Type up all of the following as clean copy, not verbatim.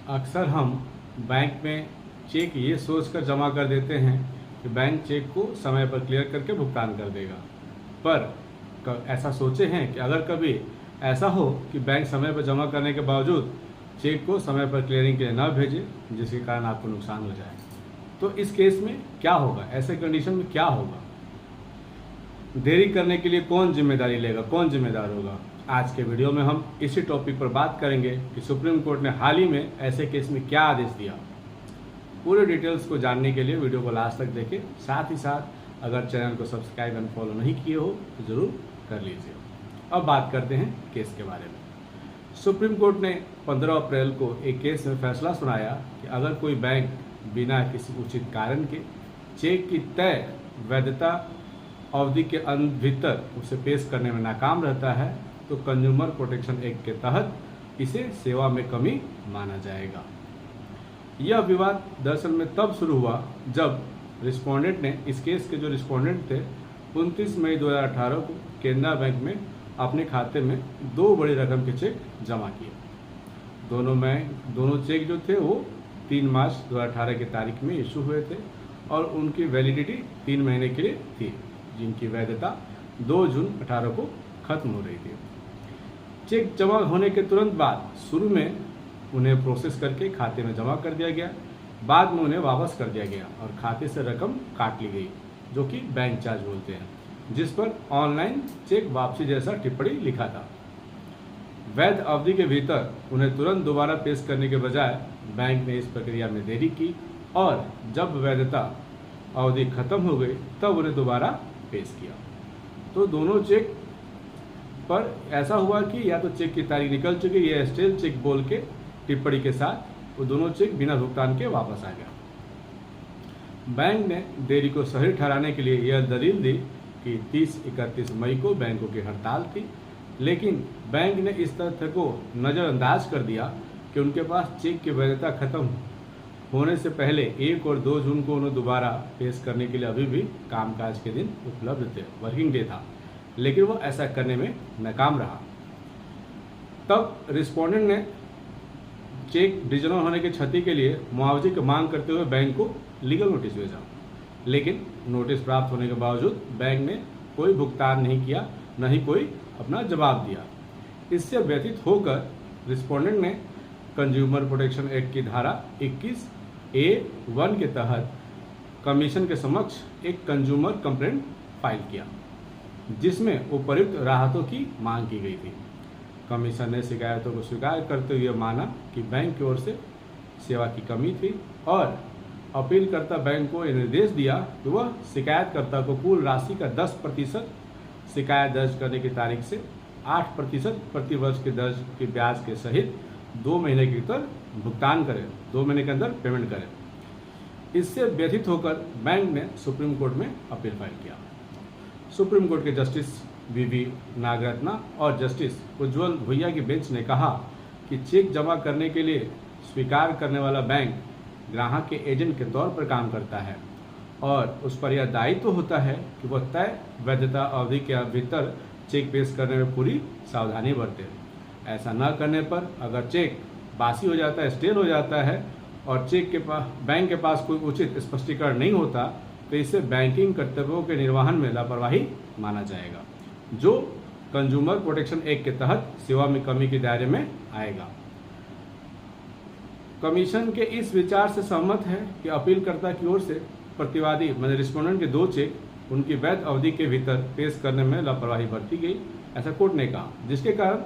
अक्सर हम बैंक में चेक ये सोचकर जमा कर देते हैं कि बैंक चेक को समय पर क्लियर करके भुगतान कर देगा। पर ऐसा सोचे हैं कि अगर कभी ऐसा हो कि बैंक समय पर जमा करने के बावजूद चेक को समय पर क्लियरिंग के लिए न भेजे, जिसके कारण आपको नुकसान हो जाए, तो इस केस में क्या होगा? ऐसे कंडीशन में क्या होगा? देरी करने के लिए कौन जिम्मेदारी लेगा, कौन जिम्मेदार होगा? आज के वीडियो में हम इसी टॉपिक पर बात करेंगे कि सुप्रीम कोर्ट ने हाल ही में ऐसे केस में क्या आदेश दिया। पूरे डिटेल्स को जानने के लिए वीडियो को लास्ट तक देखें। साथ ही साथ अगर चैनल को सब्सक्राइब एंड फॉलो नहीं किए हो तो ज़रूर कर लीजिए। अब बात करते हैं केस के बारे में। सुप्रीम कोर्ट ने 15 अप्रैल को एक केस में फैसला सुनाया कि अगर कोई बैंक बिना किसी उचित कारण के चेक की तय वैधता अवधि के भीतर उसे पेश करने में नाकाम रहता है तो कंज्यूमर प्रोटेक्शन एक्ट के तहत इसे सेवा में कमी माना जाएगा। यह विवाद दरअसल में तब शुरू हुआ जब रिस्पोंडेंट ने, इस केस के जो रिस्पोंडेंट थे, 29 मई 2018 को केनरा बैंक में अपने खाते में 2 बड़ी रकम के चेक जमा किए। दोनों चेक जो थे वो 3 मार्च 2018 की तारीख में इशू हुए थे और उनकी वैलिडिटी 3 महीने के लिए थी, जिनकी वैधता 2 जून 2018 को खत्म हो रही थी। चेक जमा होने के तुरंत बाद शुरू में उन्हें प्रोसेस करके खाते में जमा कर दिया गया, बाद में उन्हें वापस कर दिया गया और खाते से रकम काट ली गई, जो कि बैंक चार्ज बोलते हैं, जिस पर ऑनलाइन चेक वापसी जैसा टिप्पणी लिखा था। वैध अवधि के भीतर उन्हें तुरंत दोबारा पेश करने के बजाय बैंक ने इस प्रक्रिया में देरी की और जब वैधता अवधि खत्म हो गई तब उन्हें दोबारा पेश किया। तो दोनों चेक पर ऐसा हुआ कि या तो चेक की तारीख निकल चुकी या स्टेल चेक बोल के टिप्पणी के साथ वो दोनों चेक बिना भुगतान के वापस आ गया। बैंक ने देरी को सही ठहराने के लिए यह दलील दी कि 30-31 मई को बैंकों की हड़ताल थी, लेकिन बैंक ने इस तथ्य को नज़रअंदाज कर दिया कि उनके पास चेक की वैधता खत्म होने से पहले 1 और 2 जून को उन्हें दोबारा पेश करने के लिए अभी भी कामकाज के दिन उपलब्ध थे, वर्किंग डे था, लेकिन वो ऐसा करने में नाकाम रहा। तब रिस्पोंडेंट ने चेक डिजनल होने की क्षति के लिए मुआवजे की मांग करते हुए बैंक को लीगल नोटिस भेजा, लेकिन नोटिस प्राप्त होने के बावजूद बैंक ने कोई भुगतान नहीं किया, न ही कोई अपना जवाब दिया। इससे व्यथित होकर रिस्पोंडेंट ने कंज्यूमर प्रोटेक्शन एक्ट की धारा 21A(1) के तहत कमीशन के समक्ष एक कंज्यूमर कंप्लेंट फाइल किया, जिसमें उपयुक्त राहतों की मांग की गई थी। कमीशन ने शिकायतों को स्वीकार करते हुए माना कि बैंक की ओर से सेवा की कमी थी और अपीलकर्ता बैंक को यह निर्देश दिया कि वह शिकायतकर्ता को कुल राशि का 10% शिकायत दर्ज करने की तारीख से 8% प्रतिवर्ष के दर्ज के ब्याज के सहित 2 महीने के भीतर भुगतान करें, 2 महीने के अंदर पेमेंट करें। इससे व्यथित होकर बैंक ने सुप्रीम कोर्ट में अपील फाइल किया। सुप्रीम कोर्ट के जस्टिस वी नागरत्ना और जस्टिस उज्ज्वल भुइया की बेंच ने कहा कि चेक जमा करने के लिए स्वीकार करने वाला बैंक ग्राहक के एजेंट के तौर पर काम करता है और उस पर यह दायित्व होता है कि वह तय वैधता अवधि के भीतर चेक पेश करने में पूरी सावधानी बरते। ऐसा न करने पर अगर चेक बासी हो जाता है, स्टेल हो जाता है और चेक के पास, बैंक के पास कोई उचित स्पष्टीकरण नहीं होता, तो इसे बैंकिंग कर्तव्यों के निर्वहन में लापरवाही माना जाएगा, जो कंज्यूमर प्रोटेक्शन एक्ट के तहत सेवा में कमी के दायरे में आएगा। कमीशन के इस विचार से सहमत है कि अपीलकर्ता की ओर से प्रतिवादी मतलब रिस्पोंडेंट के 2 चेक उनकी वैध अवधि के भीतर पेश करने में लापरवाही बरती गई, ऐसा कोर्ट ने कहा, जिसके कारण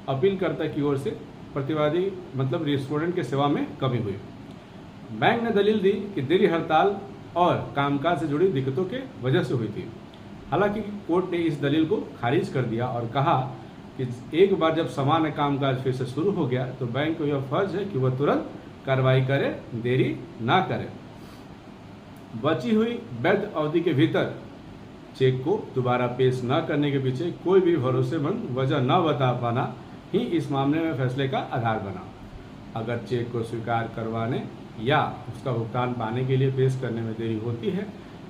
अपीलकर्ता की ओर से प्रतिवादी मतलब रिस्पोंडेंट के सेवा में कमी हुई। बैंक ने दलील दी कि देरी हड़ताल और कामकाज से जुड़ी दिक्कतों के वजह से हुई थी। हालांकि कोर्ट ने इस दलील को खारिज कर दिया और कहा कि एक बार जब सामान्य कामकाज फिर से शुरू हो गया तो बैंक को यह फर्ज है कि वह तुरंत कार्रवाई करे, देरी ना करे। बची हुई वैध अवधि के भीतर चेक को दोबारा पेश न करने के पीछे कोई भी भरोसेमंद वजह न बता पाना ही इस मामले में फैसले का आधार बना। अगर चेक को स्वीकार करवाने या उसका भुगतान पाने के लिए पेश करने में देरी होती है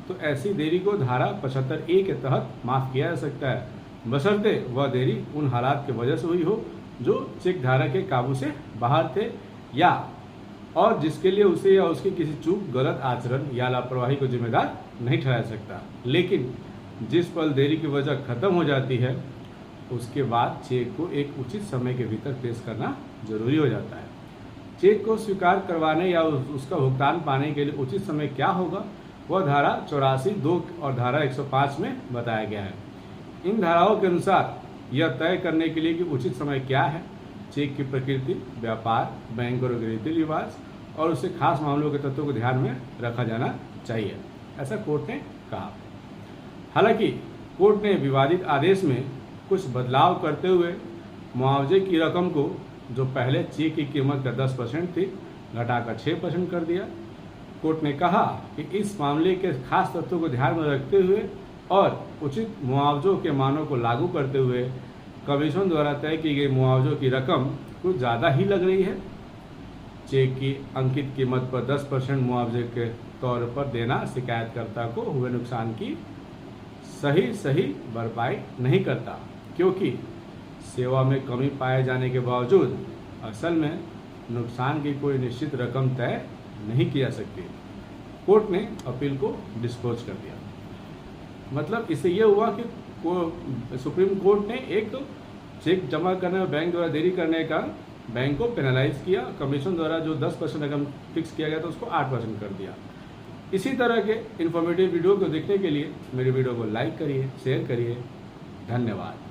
तो ऐसी देरी को धारा 75A के तहत माफ़ किया जा सकता है, बशर्ते वह देरी उन हालात की वजह से हुई हो जो चेक धारक के काबू से बाहर थे या और जिसके लिए उसे या उसकी किसी चूक, गलत आचरण या लापरवाही को जिम्मेदार नहीं ठहरा सकता। लेकिन जिस पल देरी की वजह खत्म हो जाती है उसके बाद चेक को एक उचित समय के भीतर पेश करना जरूरी हो जाता है। चेक को स्वीकार करवाने या उसका भुगतान पाने के लिए उचित समय क्या होगा वह धारा 84(2) और धारा 105 में बताया गया है। इन धाराओं के अनुसार यह तय करने के लिए कि उचित समय क्या है, चेक की प्रकृति, व्यापार, बैंक और रीति रिवाज और उससे खास मामलों के तत्वों को ध्यान में रखा जाना चाहिए, ऐसा कोर्ट ने कहा। हालांकि कोर्ट ने विवादित आदेश में कुछ बदलाव करते हुए मुआवजे की रकम को, जो पहले चेक की कीमत का 10% थी, घटाकर 6% कर दिया। कोर्ट ने कहा कि इस मामले के खास तत्वों को ध्यान में रखते हुए और उचित मुआवजों के मानों को लागू करते हुए कमीशन द्वारा तय की गई मुआवजों की रकम कुछ ज़्यादा ही लग रही है। चेक की अंकित कीमत पर 10% मुआवजे के तौर पर देना शिकायतकर्ता को हुए नुकसान की सही भरपाई नहीं करता, क्योंकि सेवा में कमी पाए जाने के बावजूद असल में नुकसान की कोई निश्चित रकम तय नहीं की जा सकती। कोर्ट ने अपील को डिस्पोज कर दिया। मतलब इससे यह हुआ कि सुप्रीम कोर्ट ने एक चेक जमा करने में बैंक द्वारा देरी करने का बैंक को पेनलाइज किया। कमीशन द्वारा जो 10% रकम फिक्स किया गया था उसको 8% कर दिया। इसी तरह के इन्फॉर्मेटिव वीडियो को देखने के लिए मेरे वीडियो को लाइक करिए, शेयर करिए। धन्यवाद।